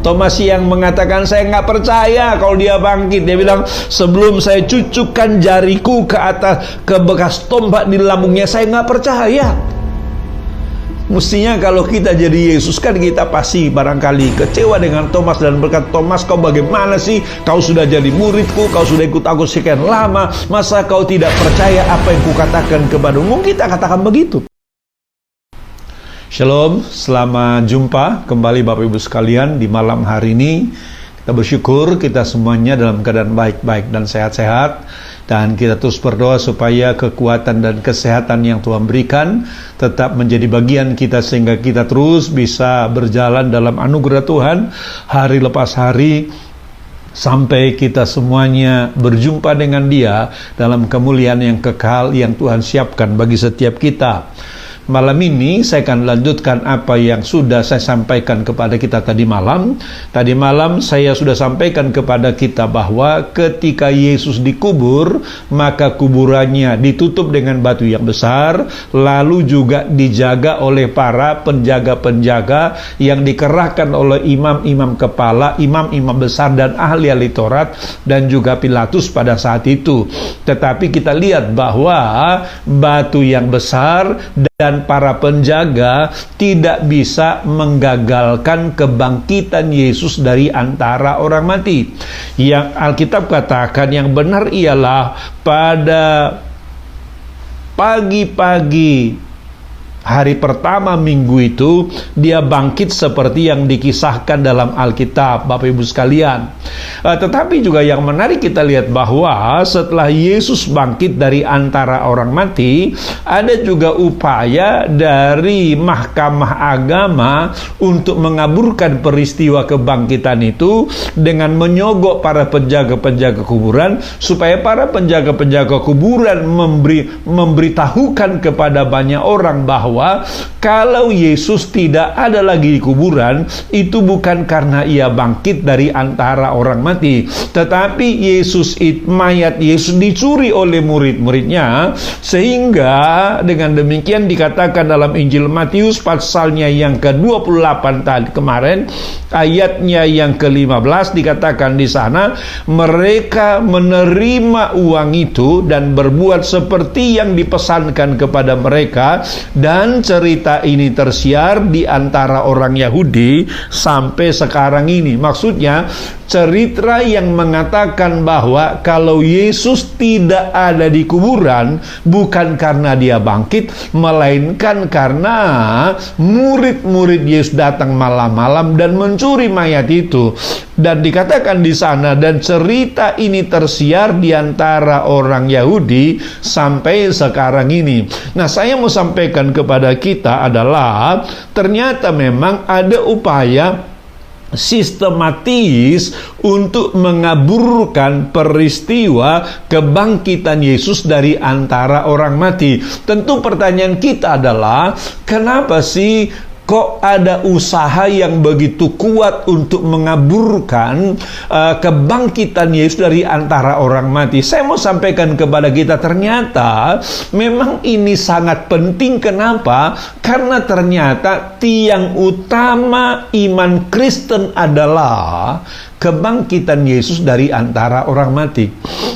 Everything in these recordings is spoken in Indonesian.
Thomas yang mengatakan, saya nggak percaya kalau dia bangkit. Dia bilang, sebelum saya cucukkan jariku ke atas, ke bekas tombak di lambungnya, saya nggak percaya. Mestinya kalau kita jadi Yesus kan kita pasti barangkali kecewa dengan Thomas dan berkata, Thomas, kau bagaimana sih? Kau sudah jadi muridku, kau sudah ikut aku sekian lama, masa kau tidak percaya apa yang kukatakan kepadamu? Kita katakan begitu. Shalom, selamat jumpa kembali Bapak Ibu sekalian di malam hari ini. Kita bersyukur kita semuanya dalam keadaan baik-baik dan sehat-sehat. Dan kita terus berdoa supaya kekuatan dan kesehatan yang Tuhan berikan tetap menjadi bagian kita, sehingga kita terus bisa berjalan dalam anugerah Tuhan hari lepas hari, sampai kita semuanya berjumpa dengan Dia dalam kemuliaan yang kekal yang Tuhan siapkan bagi setiap kita. Malam ini saya akan lanjutkan apa yang sudah saya sampaikan kepada kita tadi malam. Tadi malam saya sudah sampaikan kepada kita bahwa ketika Yesus dikubur, maka kuburannya ditutup dengan batu yang besar, lalu juga dijaga oleh para penjaga-penjaga yang dikerahkan oleh imam-imam kepala, imam-imam besar dan ahli-ahli Taurat, dan juga Pilatus pada saat itu. Tetapi kita lihat bahwa batu yang besar dan para penjaga tidak bisa menggagalkan kebangkitan Yesus dari antara orang mati. Yang Alkitab katakan yang benar ialah pada pagi-pagi hari pertama minggu itu dia bangkit seperti yang dikisahkan dalam Alkitab, Bapak Ibu sekalian. Tetapi juga yang menarik kita lihat bahwa setelah Yesus bangkit dari antara orang mati, ada juga upaya dari mahkamah agama untuk mengaburkan peristiwa kebangkitan itu dengan menyogok para penjaga-penjaga kuburan, supaya para penjaga-penjaga kuburan memberitahukan kepada banyak orang bahwa kalau Yesus tidak ada lagi di kuburan, itu bukan karena ia bangkit dari antara orang mati, tetapi mayat Yesus dicuri oleh murid-muridnya, sehingga dengan demikian dikatakan dalam Injil Matius pasalnya yang ke-28 tadi kemarin, ayatnya yang ke-15 dikatakan di sana, mereka menerima uang itu dan berbuat seperti yang dipesankan kepada mereka, dan cerita ini tersiar di antara orang Yahudi sampai sekarang ini. Maksudnya cerita yang mengatakan bahwa kalau Yesus tidak ada di kuburan bukan karena dia bangkit, melainkan karena murid-murid Yesus datang malam-malam dan mencuri mayat itu. Dan dikatakan di sana, dan cerita ini tersiar di antara orang Yahudi sampai sekarang ini. Nah, saya mau sampaikan kepada kita adalah ternyata memang ada upaya sistematis untuk mengaburkan peristiwa kebangkitan Yesus dari antara orang mati. Tentu pertanyaan kita adalah, kenapa sih kok ada usaha yang begitu kuat untuk mengaburkan kebangkitan Yesus dari antara orang mati? Saya mau sampaikan kepada kita, ternyata memang ini sangat penting. Kenapa? Karena ternyata tiang utama iman Kristen adalah kebangkitan Yesus dari antara orang mati.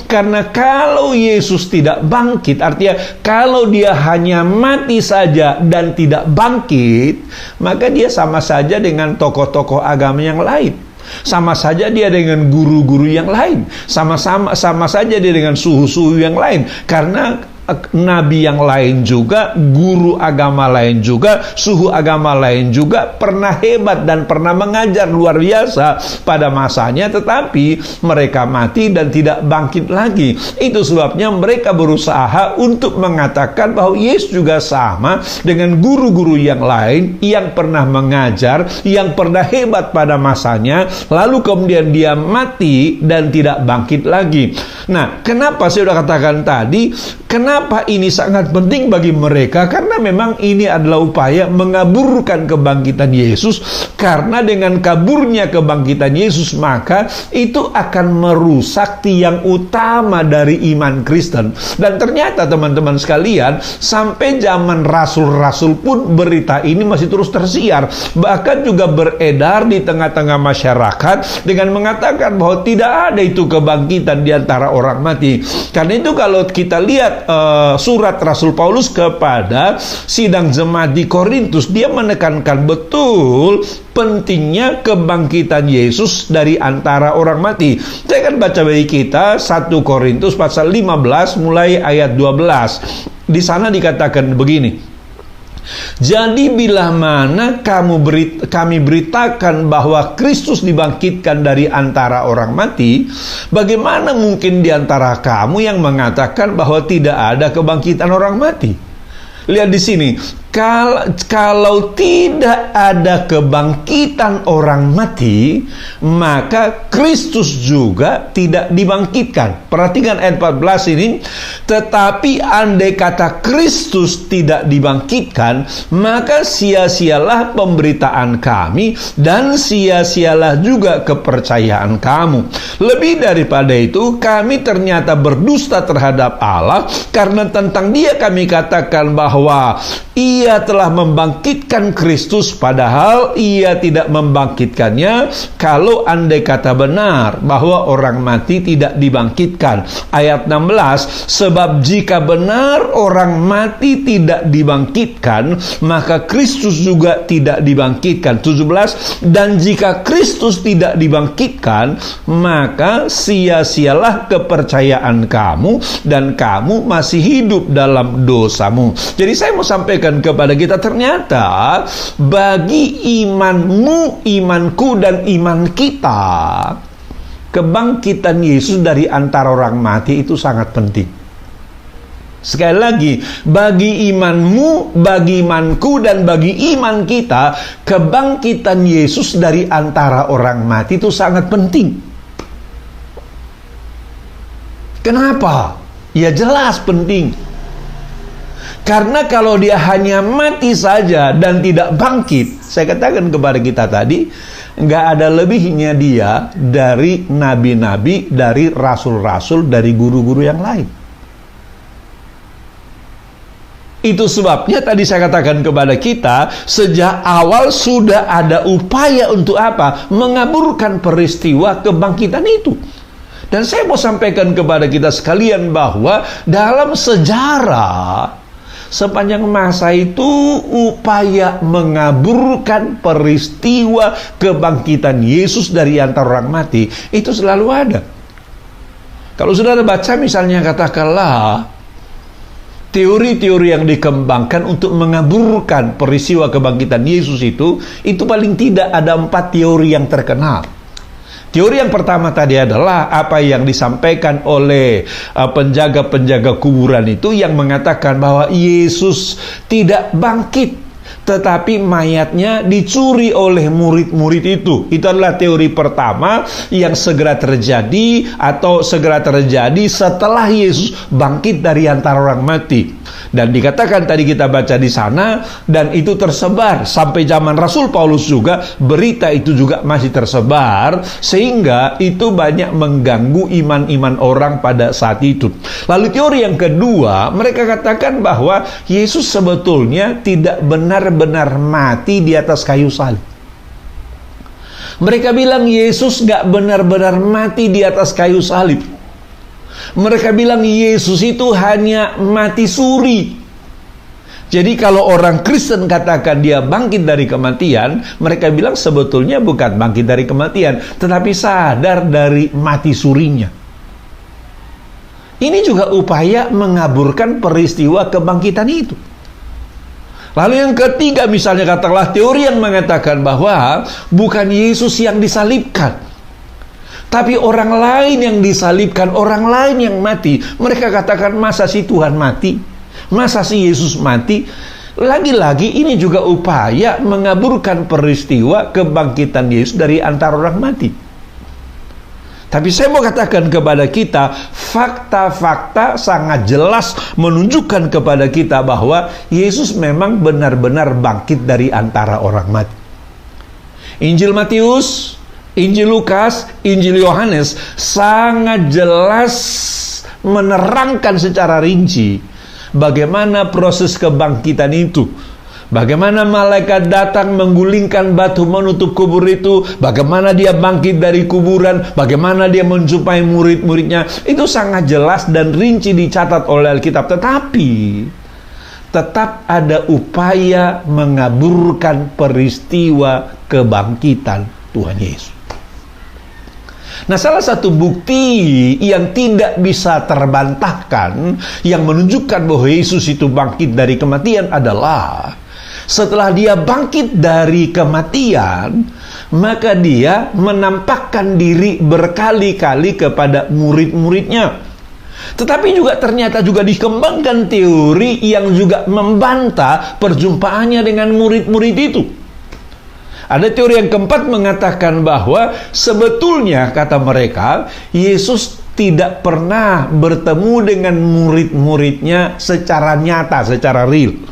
Karena kalau Yesus tidak bangkit, artinya kalau dia hanya mati saja dan tidak bangkit, maka dia sama saja dengan tokoh-tokoh agama yang lain. Sama saja dia dengan guru-guru yang lain. Sama saja dia dengan suhu-suhu yang lain. Karena nabi yang lain juga, guru agama lain juga, suhu agama lain juga pernah hebat dan pernah mengajar luar biasa pada masanya, tetapi mereka mati dan tidak bangkit lagi. Itu sebabnya mereka berusaha untuk mengatakan bahwa Yesus juga sama dengan guru-guru yang lain yang pernah mengajar, yang pernah hebat pada masanya, lalu kemudian dia mati dan tidak bangkit lagi. Nah, kenapa saya sudah katakan tadi, kenapa ini sangat penting bagi mereka? Karena memang ini adalah upaya mengaburkan kebangkitan Yesus. Karena dengan kaburnya kebangkitan Yesus, maka itu akan merusak tiang utama dari iman Kristen. Dan ternyata teman-teman sekalian, sampai zaman rasul-rasul pun berita ini masih terus tersiar. Bahkan juga beredar di tengah-tengah masyarakat dengan mengatakan bahwa tidak ada itu kebangkitan di antara orang mati. Karena itu kalau kita lihat surat Rasul Paulus kepada sidang jemaat di Korintus, dia menekankan betul pentingnya kebangkitan Yesus dari antara orang mati. Saya akan baca bagi kita 1 Korintus pasal 15 mulai ayat 12. Di sana dikatakan begini. Jadi bila mana kami beritakan bahwa Kristus dibangkitkan dari antara orang mati, bagaimana mungkin di antara kamu yang mengatakan bahwa tidak ada kebangkitan orang mati? Lihat di sini, kalau tidak ada kebangkitan orang mati, maka Kristus juga tidak dibangkitkan. Perhatikan ayat 14 ini. Tetapi andai kata Kristus tidak dibangkitkan, maka sia-sialah pemberitaan kami dan sia-sialah juga kepercayaan kamu. Lebih daripada itu, kami ternyata berdusta terhadap Allah, karena tentang Dia kami katakan bahwa Ia telah membangkitkan Kristus, padahal Ia tidak membangkitkannya. Kalau andai kata benar bahwa orang mati tidak dibangkitkan. Ayat 16, sebab jika benar orang mati tidak dibangkitkan, maka Kristus juga tidak dibangkitkan. 17, dan jika Kristus tidak dibangkitkan, maka sia-sialah kepercayaan kamu dan kamu masih hidup dalam dosamu. Jadi saya mau sampaikan kepada kita, ternyata bagi imanmu, imanku, dan iman kita, kebangkitan Yesus dari antara orang mati itu sangat penting. Sekali lagi, bagi imanmu, bagi imanku, dan bagi iman kita, kebangkitan Yesus dari antara orang mati itu sangat penting. Kenapa? Ya jelas penting. Karena kalau dia hanya mati saja dan tidak bangkit, saya katakan kepada kita tadi, nggak ada lebihnya dia dari nabi-nabi, dari rasul-rasul, dari guru-guru yang lain. Itu sebabnya tadi saya katakan kepada kita, sejak awal sudah ada upaya untuk apa? Mengaburkan peristiwa kebangkitan itu. Dan saya mau sampaikan kepada kita sekalian bahwa dalam sejarah sepanjang masa itu, upaya mengaburkan peristiwa kebangkitan Yesus dari antara orang mati itu selalu ada. Kalau saudara baca misalnya katakanlah teori-teori yang dikembangkan untuk mengaburkan peristiwa kebangkitan Yesus itu paling tidak ada 4 teori yang terkenal. Teori yang pertama tadi adalah apa yang disampaikan oleh penjaga-penjaga kuburan itu, yang mengatakan bahwa Yesus tidak bangkit, tetapi mayatnya dicuri oleh murid-murid itu. Itu adalah teori pertama yang segera terjadi setelah Yesus bangkit dari antara orang mati. Dan dikatakan tadi kita baca di sana, dan itu tersebar sampai zaman Rasul Paulus juga, berita itu juga masih tersebar, sehingga itu banyak mengganggu iman-iman orang pada saat itu. Lalu teori yang kedua, mereka katakan bahwa Yesus sebetulnya tidak benar-benar mati di atas kayu salib. Mereka bilang Yesus gak benar-benar mati di atas kayu salib. Mereka bilang Yesus itu hanya mati suri. Jadi kalau orang Kristen katakan dia bangkit dari kematian, mereka bilang sebetulnya bukan bangkit dari kematian, tetapi sadar dari mati surinya. Ini juga upaya mengaburkan peristiwa kebangkitan itu. Lalu yang ketiga, misalnya katakanlah teori yang mengatakan bahwa bukan Yesus yang disalibkan, tapi orang lain yang disalibkan, orang lain yang mati. Mereka katakan, masa si Tuhan mati? Masa si Yesus mati? Lagi-lagi ini juga upaya mengaburkan peristiwa kebangkitan Yesus dari antara orang mati. Tapi saya mau katakan kepada kita, fakta-fakta sangat jelas menunjukkan kepada kita bahwa Yesus memang benar-benar bangkit dari antara orang mati. Injil Matius, Injil Lukas, Injil Yohanes sangat jelas menerangkan secara rinci bagaimana proses kebangkitan itu. Bagaimana malaikat datang menggulingkan batu menutup kubur itu, bagaimana dia bangkit dari kuburan, bagaimana dia menjumpai murid-muridnya. Itu sangat jelas dan rinci dicatat oleh Alkitab. Tetapi tetap ada upaya mengaburkan peristiwa kebangkitan Tuhan Yesus. Nah, salah satu bukti yang tidak bisa terbantahkan yang menunjukkan bahwa Yesus itu bangkit dari kematian adalah setelah dia bangkit dari kematian, maka dia menampakkan diri berkali-kali kepada murid-muridnya. Tetapi juga ternyata juga dikembangkan teori yang juga membantah perjumpaannya dengan murid-murid itu. Ada teori yang keempat mengatakan bahwa sebetulnya, kata mereka, Yesus tidak pernah bertemu dengan murid-muridnya secara nyata, secara real.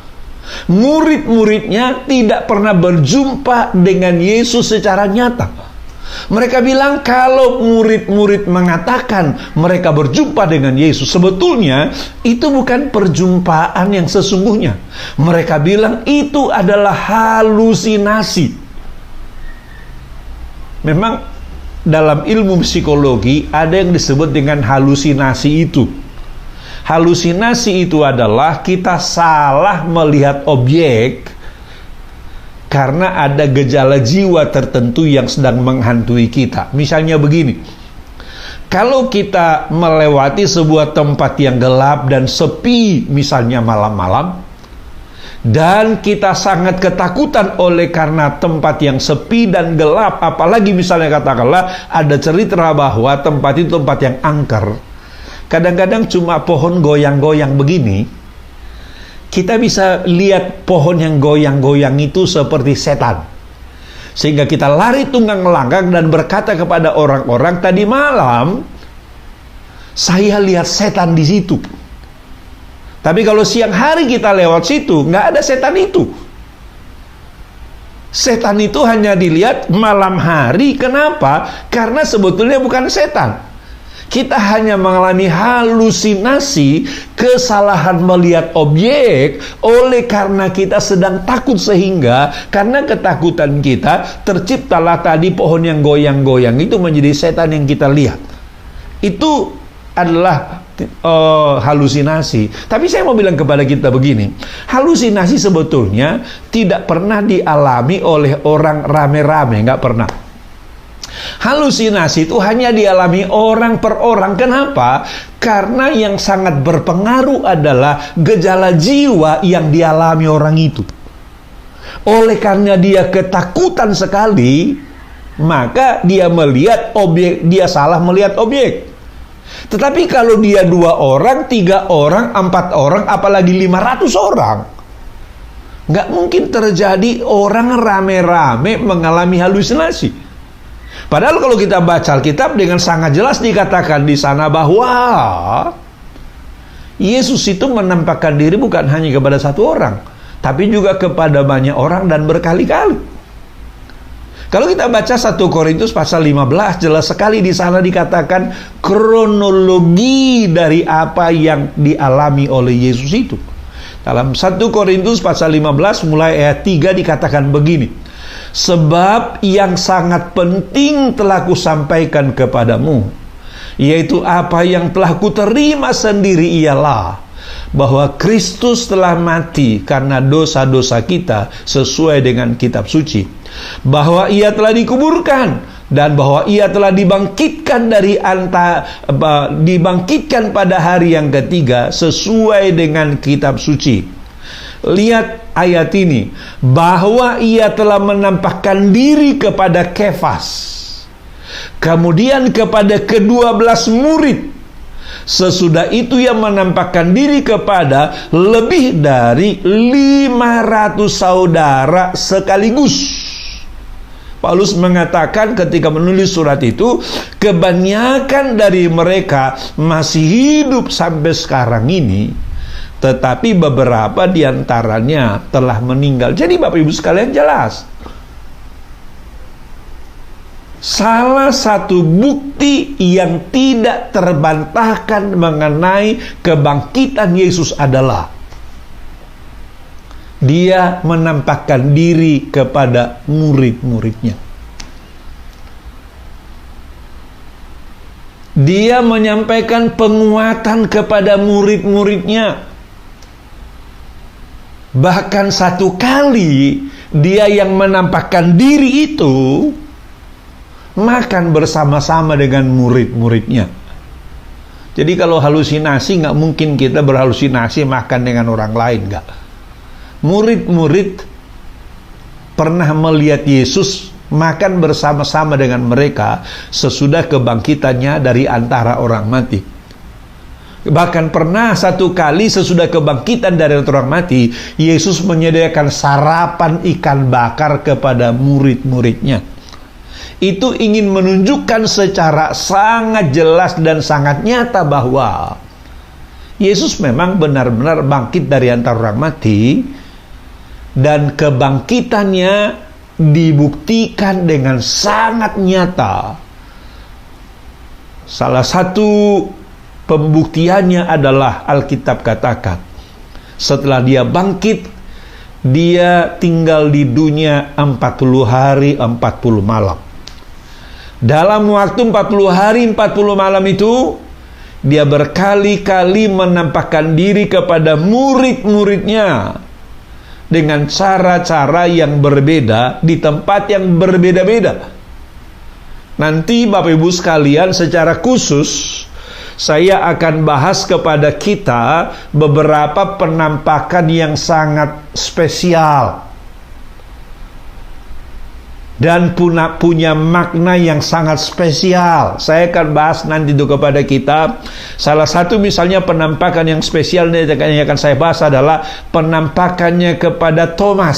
Murid-muridnya tidak pernah berjumpa dengan Yesus secara nyata. Mereka bilang kalau murid-murid mengatakan mereka berjumpa dengan Yesus, sebetulnya itu bukan perjumpaan yang sesungguhnya. Mereka bilang itu adalah halusinasi. Memang dalam ilmu psikologi ada yang disebut dengan halusinasi itu. Halusinasi itu adalah kita salah melihat objek karena ada gejala jiwa tertentu yang sedang menghantui kita. Misalnya begini, kalau kita melewati sebuah tempat yang gelap dan sepi, misalnya malam-malam, dan kita sangat ketakutan oleh karena tempat yang sepi dan gelap, apalagi misalnya katakanlah ada cerita bahwa tempat itu tempat yang angker, kadang-kadang cuma pohon goyang-goyang begini, kita bisa lihat pohon yang goyang-goyang itu seperti setan. Sehingga kita lari tunggang langgang dan berkata kepada orang-orang, tadi malam saya lihat setan di situ. Tapi kalau siang hari kita lewat situ, nggak ada setan itu. Setan itu hanya dilihat malam hari. Kenapa? Karena sebetulnya bukan setan. Kita hanya mengalami halusinasi, kesalahan melihat objek, oleh karena kita sedang takut, sehingga karena ketakutan kita terciptalah tadi pohon yang goyang-goyang itu menjadi setan yang kita lihat. Itu adalah halusinasi. Tapi saya mau bilang kepada kita begini, halusinasi sebetulnya tidak pernah dialami oleh orang rame-rame, nggak pernah. Halusinasi itu hanya dialami orang per orang. Kenapa? Karena yang sangat berpengaruh adalah gejala jiwa yang dialami orang itu. Oleh karena dia ketakutan sekali, maka dia melihat objek, dia salah melihat objek. Tetapi kalau dia 2 orang, 3 orang, 4 orang, apalagi 500 orang, nggak mungkin terjadi orang rame-rame mengalami halusinasi. Padahal kalau kita baca Alkitab dengan sangat jelas dikatakan di sana bahwa Yesus itu menampakkan diri bukan hanya kepada 1 orang, tapi juga kepada banyak orang dan berkali-kali. Kalau kita baca 1 Korintus pasal 15, jelas sekali di sana dikatakan kronologi dari apa yang dialami oleh Yesus itu. Dalam 1 Korintus pasal 15 mulai ayat 3 dikatakan begini, sebab yang sangat penting telah kusampaikan kepadamu, yaitu apa yang telah kuterima sendiri ialah bahwa Kristus telah mati karena dosa-dosa kita sesuai dengan kitab suci, bahwa ia telah dikuburkan dan bahwa ia telah dibangkitkan dibangkitkan pada hari yang ketiga sesuai dengan kitab suci. Lihat ayat ini, bahwa ia telah menampakkan diri kepada Kefas, kemudian kepada ke-12 murid. Sesudah itu ia menampakkan diri kepada lebih dari 500 saudara sekaligus. Paulus mengatakan ketika menulis surat itu, kebanyakan dari mereka masih hidup sampai sekarang ini, tetapi beberapa diantaranya telah meninggal. Jadi Bapak Ibu sekalian jelas, salah satu bukti yang tidak terbantahkan mengenai kebangkitan Yesus adalah Dia menampakkan diri kepada murid-muridnya. Dia menyampaikan penguatan kepada murid-muridnya. Bahkan satu kali dia yang menampakkan diri itu makan bersama-sama dengan murid-muridnya. Jadi kalau halusinasi, nggak mungkin kita berhalusinasi makan dengan orang lain, nggak. Murid-murid pernah melihat Yesus makan bersama-sama dengan mereka sesudah kebangkitannya dari antara orang mati. Bahkan pernah satu kali sesudah kebangkitan dari orang mati, Yesus menyediakan sarapan ikan bakar kepada murid-muridnya. Itu ingin menunjukkan secara sangat jelas dan sangat nyata bahwa Yesus memang benar-benar bangkit dari antara orang mati, dan kebangkitannya dibuktikan dengan sangat nyata. Salah satu pembuktiannya adalah Alkitab katakan, setelah dia bangkit, dia tinggal di dunia 40 hari 40 malam. Dalam waktu 40 hari 40 malam itu, dia berkali-kali menampakkan diri kepada murid-muridnya dengan cara-cara yang berbeda di tempat yang berbeda-beda. Nanti Bapak Ibu sekalian, secara khusus saya akan bahas kepada kita beberapa penampakan yang sangat spesial dan punya makna yang sangat spesial. Saya akan bahas nanti itu kepada kita. Salah satu misalnya penampakan yang spesial yang akan saya bahas adalah penampakannya kepada Thomas.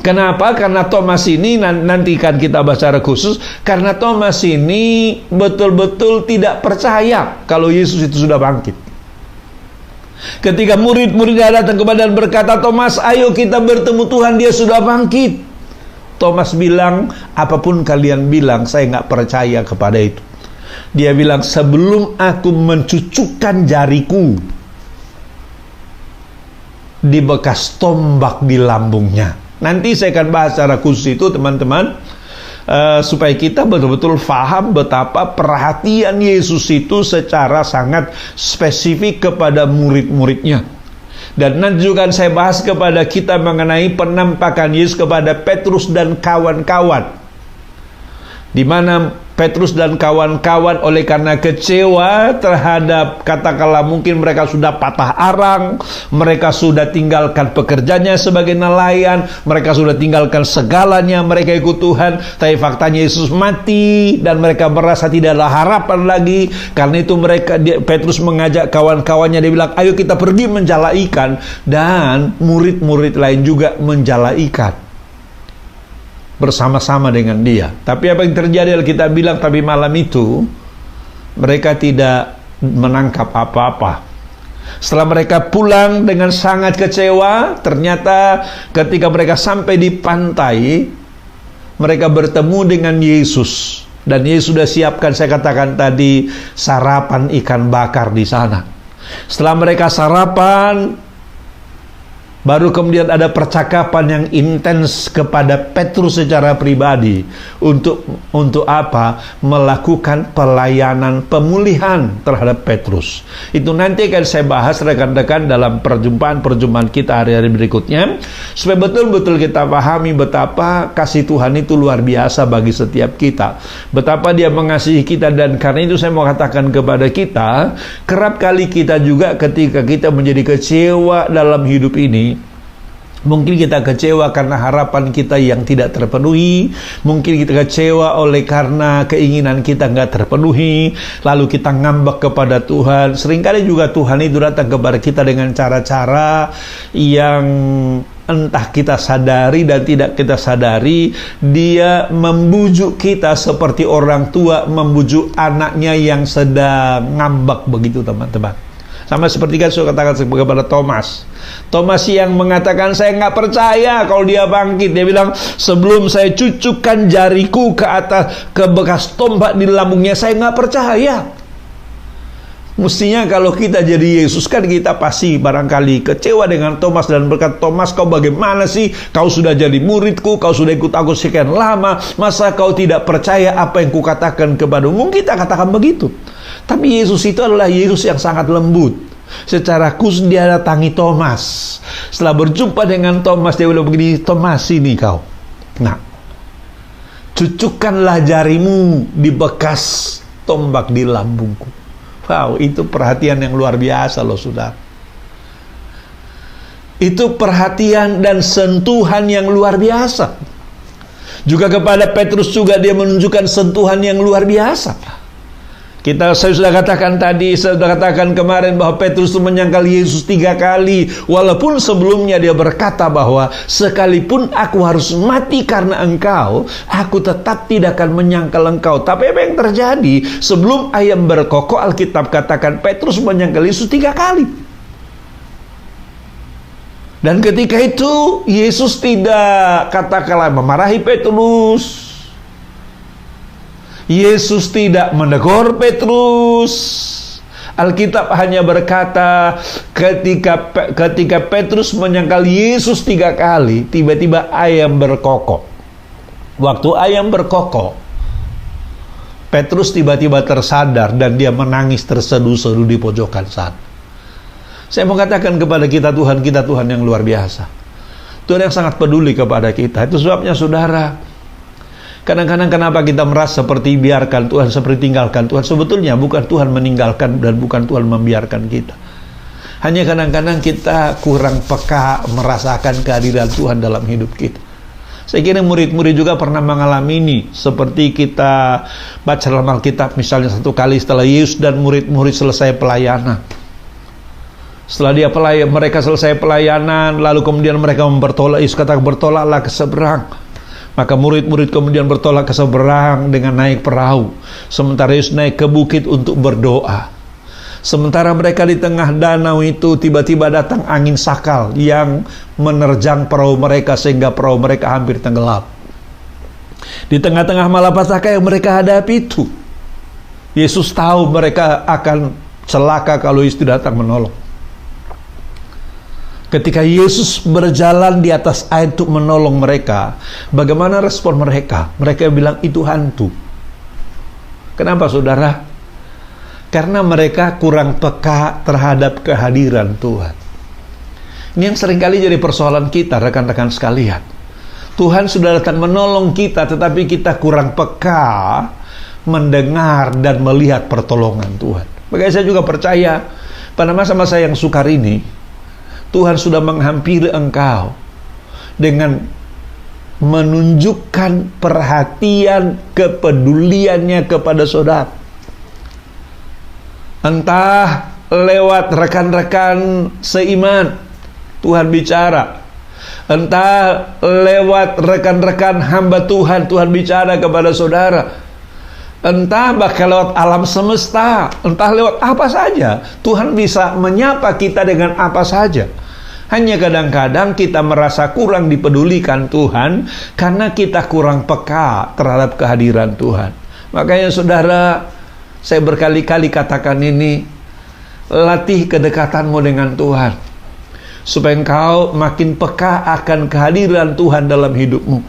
Kenapa? Karena Thomas ini nanti kan kita bahas secara khusus. Karena Thomas ini betul-betul tidak percaya kalau Yesus itu sudah bangkit. Ketika murid-muridnya datang kepada dan berkata, Thomas, ayo kita bertemu Tuhan, dia sudah bangkit. Thomas bilang, apapun kalian bilang, saya nggak percaya kepada itu. Dia bilang, sebelum aku mencucukkan jariku di bekas tombak di lambungnya. Nanti saya akan bahas secara khusus itu, teman-teman, supaya kita betul-betul paham betapa perhatian Yesus itu secara sangat spesifik kepada murid-muridnya. Dan nanti juga saya bahas kepada kita mengenai penampakan Yesus kepada Petrus dan kawan-kawan, di mana Petrus dan kawan-kawan oleh karena kecewa terhadap, katakanlah mungkin mereka sudah patah arang, mereka sudah tinggalkan pekerjaannya sebagai nelayan, mereka sudah tinggalkan segalanya, mereka ikut Tuhan, tapi faktanya Yesus mati dan mereka merasa tidak ada harapan lagi. Karena itu Petrus mengajak kawan-kawannya, dia bilang, ayo kita pergi menjala ikan, dan murid-murid lain juga menjala ikan bersama-sama dengan dia. Tapi apa yang terjadi, kita bilang, tapi malam itu mereka tidak menangkap apa-apa. Setelah mereka pulang dengan sangat kecewa, ternyata ketika mereka sampai di pantai, mereka bertemu dengan Yesus. Dan Yesus sudah siapkan, saya katakan tadi, sarapan ikan bakar di sana. Setelah mereka sarapan, baru kemudian ada percakapan yang intens kepada Petrus secara pribadi. Untuk apa? Melakukan pelayanan pemulihan terhadap Petrus. Itu nanti akan saya bahas rekan-rekan dalam perjumpaan-perjumpaan kita hari-hari berikutnya, supaya betul-betul kita pahami betapa kasih Tuhan itu luar biasa bagi setiap kita. Betapa Dia mengasihi kita, dan karena itu saya mau katakan kepada kita, kerap kali kita juga ketika kita menjadi kecewa dalam hidup ini, mungkin kita kecewa karena harapan kita yang tidak terpenuhi. Mungkin kita kecewa oleh karena keinginan kita nggak terpenuhi. Lalu kita ngambek kepada Tuhan. Seringkali juga Tuhan itu datang kepada kita dengan cara-cara yang entah kita sadari dan tidak kita sadari, dia membujuk kita seperti orang tua membujuk anaknya yang sedang ngambek begitu, teman-teman. Sama seperti kan saya katakan kepada Thomas. Thomas yang mengatakan, saya nggak percaya kalau dia bangkit. Dia bilang, sebelum saya cucukkan jariku ke atas, ke bekas tombak di lambungnya, saya nggak percaya. Mestinya kalau kita jadi Yesus kan kita pasti barangkali kecewa dengan Thomas dan berkata, Thomas, kau bagaimana sih? Kau sudah jadi muridku, kau sudah ikut aku sekian lama, masa kau tidak percaya apa yang kukatakan kepadamu? Mungkin kita katakan begitu. Tapi Yesus itu adalah Yesus yang sangat lembut. Secara khusus dia datangi Thomas. Setelah berjumpa dengan Thomas, dia bilang begini, Thomas, ini kau. Nah, cucukkanlah jarimu di bekas tombak di lambungku. Wow, itu perhatian yang luar biasa loh, saudara. Itu perhatian dan sentuhan yang luar biasa. Juga kepada Petrus juga dia menunjukkan sentuhan yang luar biasa. Saya sudah katakan tadi, saya sudah katakan kemarin bahwa Petrus itu menyangkal Yesus 3 kali. Walaupun sebelumnya dia berkata bahwa sekalipun aku harus mati karena engkau, aku tetap tidak akan menyangkal engkau. Tapi apa yang terjadi? Sebelum ayam berkokok, Alkitab katakan Petrus menyangkal Yesus 3 kali. Dan ketika itu Yesus tidak katakanlah memarahi Petrus. Yesus tidak menegur Petrus. Alkitab hanya berkata ketika Petrus menyangkal Yesus 3 kali, tiba-tiba ayam berkokok. Waktu ayam berkokok, Petrus tiba-tiba tersadar dan dia menangis terseduh-seduh di pojokan sana. Saya mau katakan kepada kita Tuhan yang luar biasa. Tuhan yang sangat peduli kepada kita. Itu sebabnya saudara, kadang-kadang kenapa kita merasa seperti biarkan Tuhan, seperti tinggalkan Tuhan. Sebetulnya bukan Tuhan meninggalkan dan bukan Tuhan membiarkan kita. Hanya kadang-kadang kita kurang peka merasakan kehadiran Tuhan dalam hidup kita. Saya kira murid-murid juga pernah mengalami ini. Seperti kita baca dalam Alkitab misalnya satu kali setelah Yesus dan murid-murid selesai pelayanan. Setelah mereka selesai pelayanan, lalu kemudian mereka bertolak. Yesus kata, bertolaklah ke seberang. Maka murid-murid kemudian bertolak ke seberang dengan naik perahu. Sementara Yesus naik ke bukit untuk berdoa. Sementara mereka di tengah danau itu, tiba-tiba datang angin sakal yang menerjang perahu mereka sehingga perahu mereka hampir tenggelam. Di tengah-tengah malapetaka yang mereka hadapi itu, Yesus tahu mereka akan celaka kalau Yesus tidak datang menolong. Ketika Yesus berjalan di atas air untuk menolong mereka, bagaimana respon mereka? Mereka bilang itu hantu. Kenapa saudara? Karena mereka kurang peka terhadap kehadiran Tuhan. Ini yang seringkali jadi persoalan kita, rekan-rekan sekalian. Tuhan sudah datang menolong kita, tetapi kita kurang peka mendengar dan melihat pertolongan Tuhan. Makanya saya juga percaya pada masa-masa yang sukar ini, Tuhan sudah menghampiri engkau dengan menunjukkan perhatian kepeduliannya kepada saudara. Entah lewat rekan-rekan seiman Tuhan bicara, entah lewat rekan-rekan hamba Tuhan bicara kepada saudara, entah bahkan lewat alam semesta, entah lewat apa saja, Tuhan bisa menyapa kita dengan apa saja. Hanya kadang-kadang kita merasa kurang dipedulikan Tuhan karena kita kurang peka terhadap kehadiran Tuhan. Makanya saudara, saya berkali-kali katakan ini, latih kedekatanmu dengan Tuhan supaya engkau makin peka akan kehadiran Tuhan dalam hidupmu.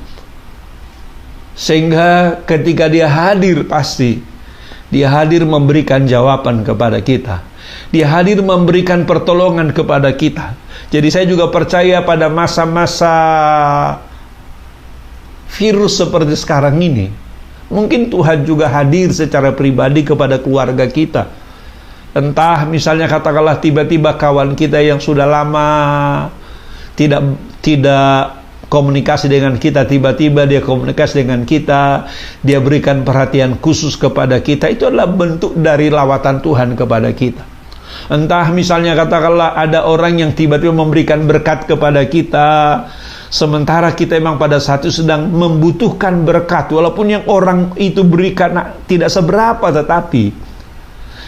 Sehingga ketika dia hadir, pasti dia hadir memberikan jawaban kepada kita. Dia hadir memberikan pertolongan kepada kita. Jadi saya juga percaya pada masa-masa virus seperti sekarang ini, mungkin Tuhan juga hadir secara pribadi kepada keluarga kita. Entah misalnya katakanlah tiba-tiba kawan kita yang sudah lama tidak komunikasi dengan kita, tiba-tiba dia komunikasi dengan kita, dia berikan perhatian khusus kepada kita. Itu adalah bentuk dari lawatan Tuhan kepada kita. Entah misalnya katakanlah ada orang yang tiba-tiba memberikan berkat kepada kita, sementara kita memang pada saat itu sedang membutuhkan berkat, walaupun yang orang itu berikan tidak seberapa, tetapi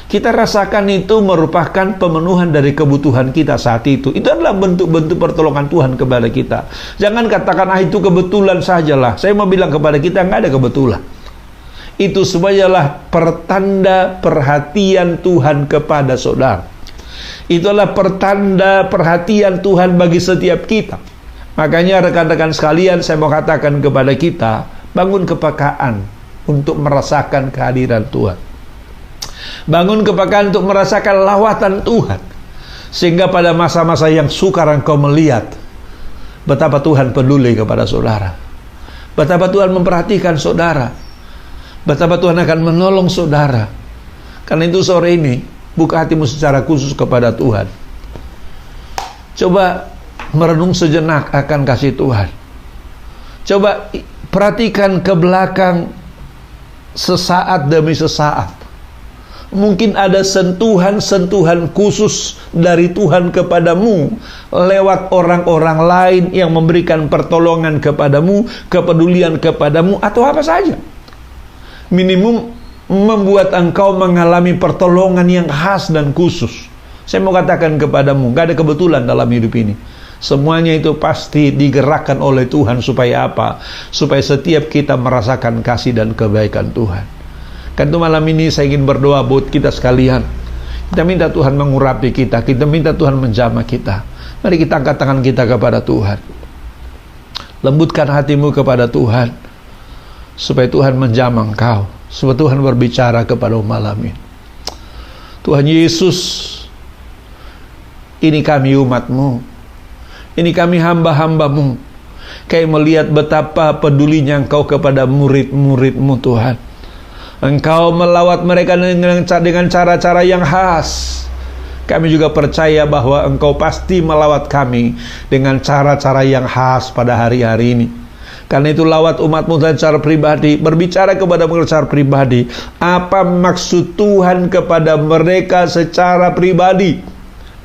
kita rasakan itu merupakan pemenuhan dari kebutuhan kita saat itu. Itu adalah bentuk-bentuk pertolongan Tuhan kepada kita. Jangan katakan, itu kebetulan sajalah. Saya mau bilang kepada kita, nggak ada kebetulan. Itu semuanya adalah pertanda perhatian Tuhan kepada saudara. Itu adalah pertanda perhatian Tuhan bagi setiap kita. Makanya rekan-rekan sekalian, saya mau katakan kepada kita, bangun kepekaan untuk merasakan kehadiran Tuhan. Bangun kepekaan untuk merasakan lawatan Tuhan, sehingga pada masa-masa yang sukar engkau melihat betapa Tuhan peduli kepada saudara, betapa Tuhan memperhatikan saudara, betapa Tuhan akan menolong saudara. Karena itu sore ini buka hatimu secara khusus kepada Tuhan. Coba merenung sejenak akan kasih Tuhan. Coba perhatikan ke belakang sesaat demi sesaat. Mungkin ada sentuhan-sentuhan khusus dari Tuhan kepadamu lewat orang-orang lain yang memberikan pertolongan kepadamu, kepedulian kepadamu, atau apa saja. Minimum membuat engkau mengalami pertolongan yang khas dan khusus. Saya mau katakan kepadamu, gak ada kebetulan dalam hidup ini. Semuanya itu pasti digerakkan oleh Tuhan. Supaya apa? Supaya setiap kita merasakan kasih dan kebaikan Tuhan. Kan itu malam ini saya ingin berdoa buat kita sekalian. Kita minta Tuhan mengurapi kita, kita minta Tuhan menjamah kita. Mari kita angkat tangan kita kepada Tuhan. Lembutkan hatimu kepada Tuhan, supaya Tuhan menjamah engkau, supaya Tuhan berbicara kepada malam ini. Tuhan Yesus, ini kami umat-Mu, ini kami hamba-hamba-Mu. Kami melihat betapa pedulinya Engkau kepada murid-murid-Mu, Tuhan. Engkau melawat mereka dengan cara-cara yang khas. Kami juga percaya bahwa Engkau pasti melawat kami dengan cara-cara yang khas pada hari-hari ini. Karena itu lawat umat-Mu secara pribadi, berbicara kepada mereka secara pribadi. Apa maksud Tuhan kepada mereka secara pribadi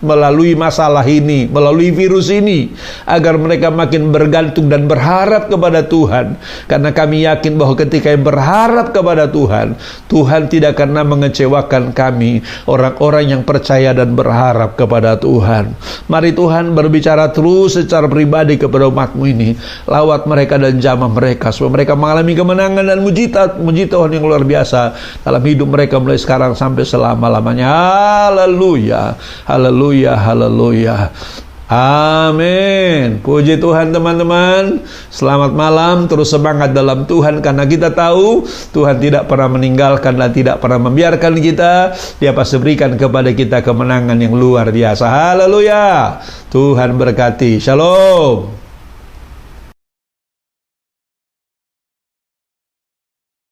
melalui masalah ini, melalui virus ini, agar mereka makin bergantung dan berharap kepada Tuhan. Karena kami yakin bahwa ketika yang berharap kepada Tuhan, Tuhan tidak akan mengecewakan kami, orang-orang yang percaya dan berharap kepada Tuhan. Mari Tuhan berbicara terus secara pribadi kepada umat-Mu ini. Lawat mereka dan jamah mereka, supaya mereka mengalami kemenangan dan mujizat Tuhan yang luar biasa dalam hidup mereka mulai sekarang sampai selama-lamanya. Haleluya, haleluya, haleluya. Amin. Puji Tuhan teman-teman. Selamat malam, terus semangat dalam Tuhan, karena kita tahu Tuhan tidak pernah meninggalkan dan tidak pernah membiarkan kita. Dia pasti berikan kepada kita kemenangan yang luar biasa. Haleluya. Tuhan berkati. Shalom.